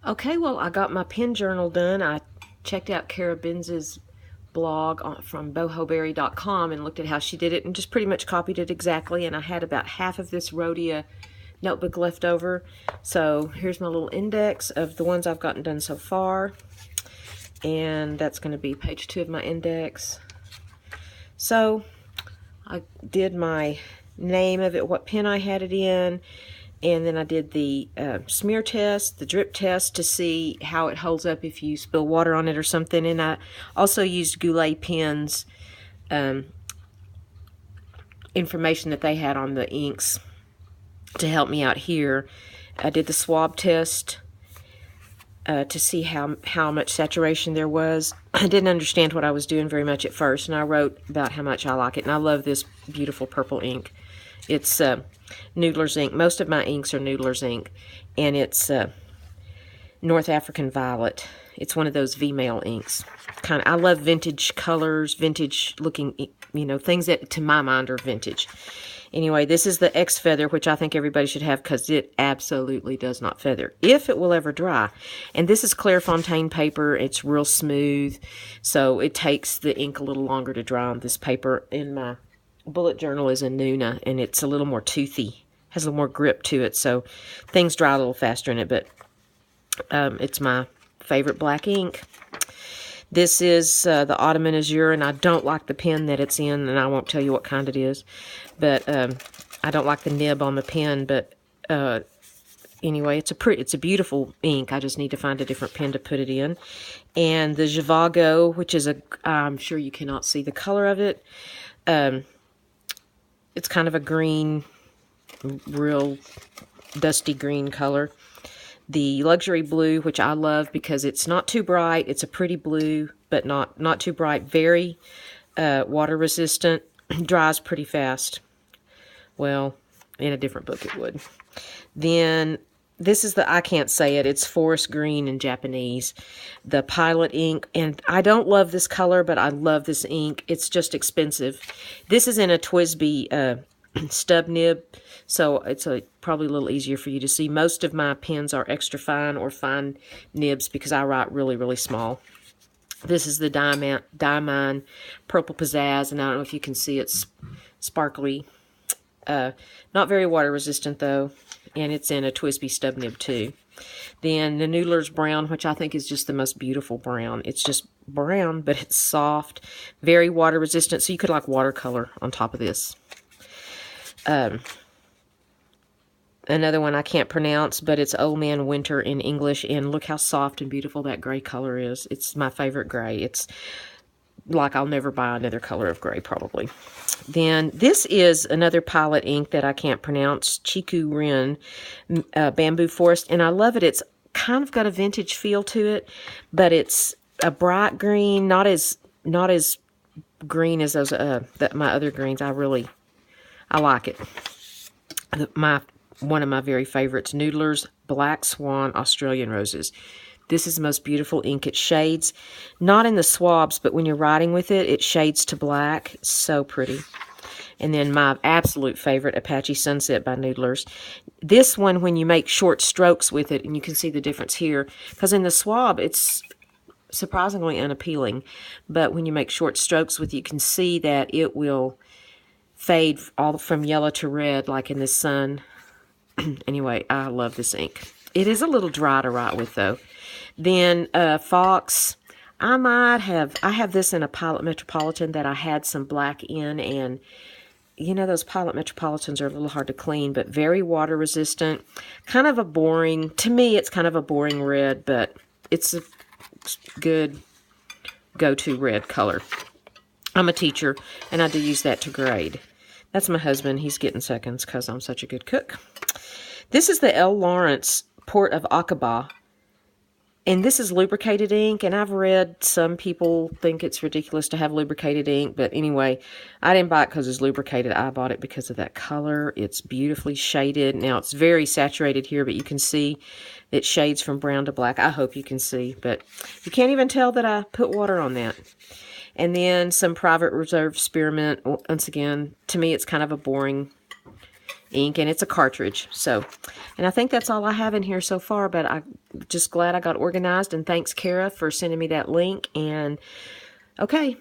Okay, well, I got my pen journal done. I checked out Kara Benz's blog from bohoberry.com and looked at how she did it and just pretty much copied it exactly. And I had about half of this Rhodia notebook left over. So here's my little index of the ones I've gotten done so far. And that's going to be page 2 of my index. So I did my name of it, what pen I had it in, and then I did the smear test, the drip test to see how it holds up if you spill water on it or something. And I also used Goulet Pens information that they had on the inks to help me out here. I did the swab test to see how much saturation there was. I didn't understand what I was doing very much at first, and I wrote about how much I like it. And I love this beautiful purple ink. It's Noodler's ink. Most of my inks are Noodler's ink, and it's North African Violet. It's one of those V-mail inks. I love vintage colors, vintage looking, things that to my mind are vintage. Anyway, this is the X Feather, which I think everybody should have because it absolutely does not feather, if it will ever dry. And this is Clairefontaine paper. It's real smooth, so it takes the ink a little longer to dry on this paper. And my bullet journal is a Nuna, and it's a little more toothy, has a little more grip to it, so things dry a little faster in it, but it's my favorite black ink. This is the Ottoman Azure, and I don't like the pen that it's in, and I won't tell you what kind it is. But I don't like the nib on the pen, but anyway, it's a beautiful ink. I just need to find a different pen to put it in. And the Zhivago, which is I'm sure you cannot see the color of it. It's kind of a green, real dusty green color. The Luxury Blue, which I love because it's not too bright. It's a pretty blue, but not too bright. Very water resistant. Dries pretty fast. Well, in a different book it would. Then this is I can't say it. It's Forest Green in Japanese. The Pilot ink. And I don't love this color, but I love this ink. It's just expensive. This is in a TWSBI stub nib, so it's probably a little easier for you to see. Most of my pens are extra fine or fine nibs because I write really, really small. This is the Diamine Purple Pizzazz, and I don't know if you can see it's sparkly. Not very water resistant though, and it's in a TWSBI stub nib too. Then the Noodler's Brown, which I think is just the most beautiful brown. It's just brown, but it's soft, very water resistant, so you could like watercolor on top of this. Another one I can't pronounce, but it's Old Man Winter in English, and look how soft and beautiful that gray color is. It's my favorite gray. It's like I'll never buy another color of gray, probably. Then this is another Pilot ink that I can't pronounce, Chiku Rin Bamboo Forest, and I love it. It's kind of got a vintage feel to it, but it's a bright green, not as green as those my other greens. I like it. One of my very favorites, Noodler's Black Swan Australian Roses. This is the most beautiful ink. It shades, not in the swabs, but when you're writing with it, it shades to black. It's so pretty. And then my absolute favorite, Apache Sunset by Noodlers. This one, when you make short strokes with it, and you can see the difference here, because in the swab, it's surprisingly unappealing. But when you make short strokes with it, you can see that it will fade all from yellow to red, like in the sun. Anyway, I love this ink. It is a little dry to write with, though. Then Fox, I have this in a Pilot Metropolitan that I had some black in, and you know those Pilot Metropolitans are a little hard to clean, but very water resistant. Kind of a boring, to me it's kind of a boring red, but it's a good go-to red color. I'm a teacher, and I do use that to grade. That's my husband. He's getting seconds because I'm such a good cook. This is the L. Lawrence Port of Aqaba, and this is lubricated ink, and I've read some people think it's ridiculous to have lubricated ink, but anyway, I didn't buy it because it's lubricated. I bought it because of that color. It's beautifully shaded. Now, it's very saturated here, but you can see it shades from brown to black. I hope you can see, but you can't even tell that I put water on that. And then some Private Reserve Spearmint. Once again, to me, it's kind of a boring ink, and it's a cartridge. So, and I think that's all I have in here so far, but I'm just glad I got organized, and thanks, Kara, for sending me that link. And okay,